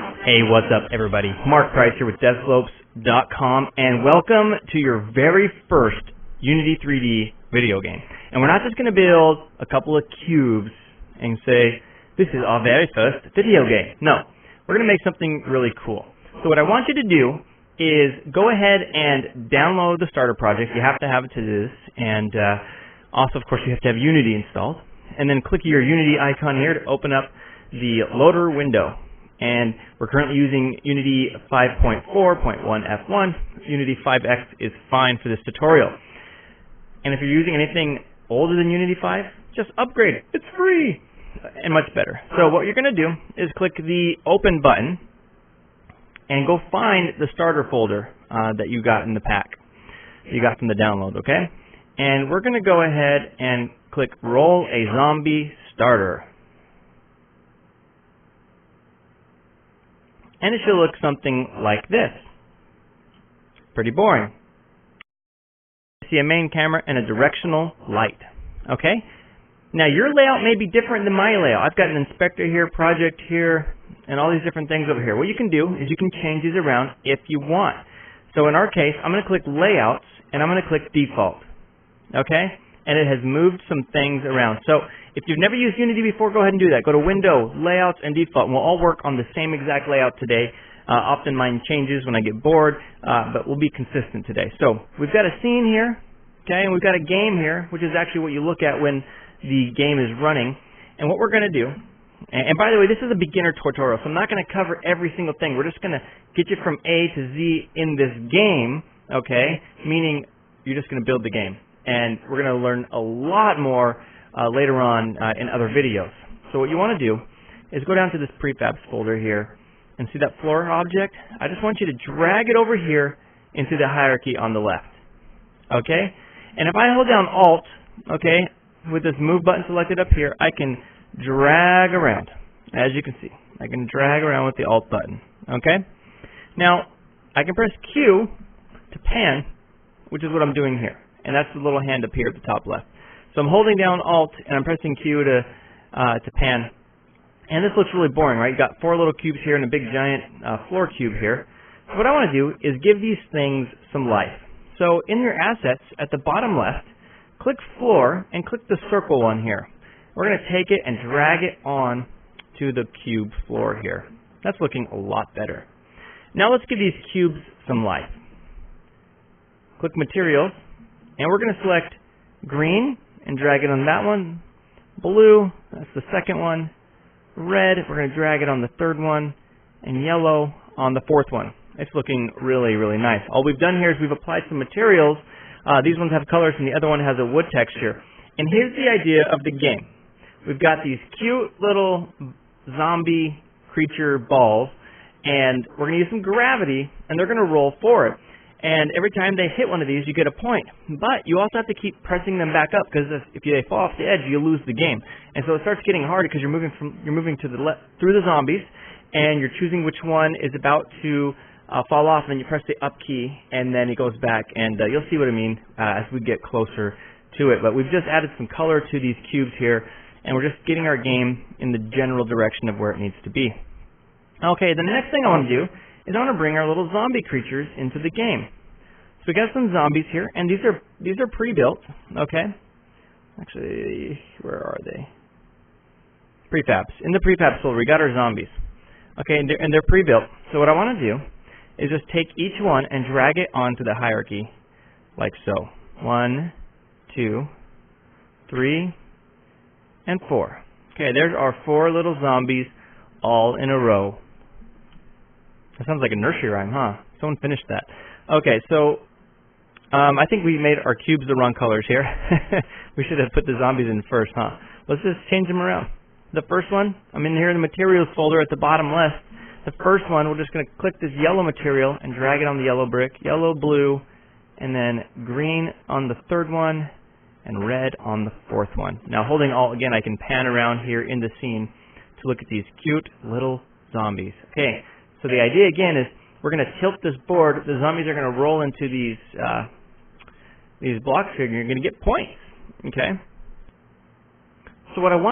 Hey, what's up everybody? Mark Price here with DevSlopes.com, and welcome to your very first Unity 3D video game. And we're not just going to build a couple of cubes and say, this is our very first video game. No, we're going to make something really cool. So what I want you to do is go ahead and download the starter project. You have to have it to do this, and also, of course, you have to have Unity installed. And then click your Unity icon here to open up the loader window. And we're currently using Unity 5.4.1 F1. Unity 5X is fine for this tutorial. And if you're using anything older than Unity 5, just upgrade it. It's free and much better. So what you're going to do is click the Open button and go find the starter folder that you got in the pack, you got from the download, okay? And we're going to go ahead and click Roll a Zombie Starter. And it should look something like this. Pretty boring. You see a main camera and a directional light. Okay? Now your layout may be different than my layout. I've got an inspector here, project here, and all these different things over here. What you can do is you can change these around if you want. So in our case, I'm going to click Layouts, and I'm going to click Default. Okay? And it has moved some things around. So if you've never used Unity before, go ahead and do that. Go to Window, Layouts, and Default. And we'll all work on the same exact layout today. Often mine changes when I get bored, but we'll be consistent today. So we've got a scene here, okay, and we've got a game here, which is actually what you look at when the game is running. And what we're going to do, and by the way, this is a beginner tutorial, so I'm not going to cover every single thing. We're just going to get you from A to Z in this game, okay, meaning you're just going to build the game. And we're going to learn a lot more later on in other videos. So what you want to do is go down to this prefabs folder here and see that floor object. I just want you to drag it over here into the hierarchy on the left. Okay? And if I hold down Alt, okay, with this move button selected up here, I can drag around. As you can see, I can drag around with the Alt button. Okay? Now, I can press Q to pan, which is what I'm doing here. And that's the little hand up here at the top left. So I'm holding down Alt and I'm pressing Q to pan. And this looks really boring, right? You got 4 little cubes here and a big giant floor cube here. So what I want to do is give these things some life. So in your assets at the bottom left, click Floor and click the circle one here. We're going to take it and drag it on to the cube floor here. That's looking a lot better. Now let's give these cubes some life. Click Materials. And we're going to select green and drag it on that one. Blue, that's the second one. Red, we're going to drag it on the third one. And yellow on the fourth one. It's looking really, really nice. All we've done here is we've applied some materials. These ones have colors and the other one has a wood texture. And here's the idea of the game. We've got these cute little zombie creature balls. And we're going to use some gravity and they're going to roll forward. And every time they hit one of these, you get a point. But you also have to keep pressing them back up because if they fall off the edge, you lose the game. And so it starts getting harder because you're moving to the left through the zombies, and you're choosing which one is about to fall off. And then you press the up key, and then it goes back. And you'll see what I mean as we get closer to it. But we've just added some color to these cubes here, and we're just getting our game in the general direction of where it needs to be. Okay, the next thing I want to do is I want to bring our little zombie creatures into the game. So we got some zombies here, and these are pre-built, okay? Actually, where are they? Prefabs. In the prefabs folder, we got our zombies. Okay, and they're pre-built. So what I want to do is just take each one and drag it onto the hierarchy, like so. 1, 2, 3, and 4. Okay, there's our 4 little zombies all in a row. That sounds like a nursery rhyme, huh? Someone finished that. Okay, so I think we made our cubes the wrong colors here. We should have put the zombies in first, huh? Let's just change them around. The first one, I'm in here in the materials folder at the bottom left. The first one, we're just going to click this yellow material and drag it on the yellow brick. Yellow, blue, and then green on the third one, and red on the fourth one. Now holding Alt again, I can pan around here in the scene to look at these cute little zombies. Okay. So the idea, again, is we're going to tilt this board. The zombies are going to roll into these blocks here, and you're going to get points. Okay? So what I want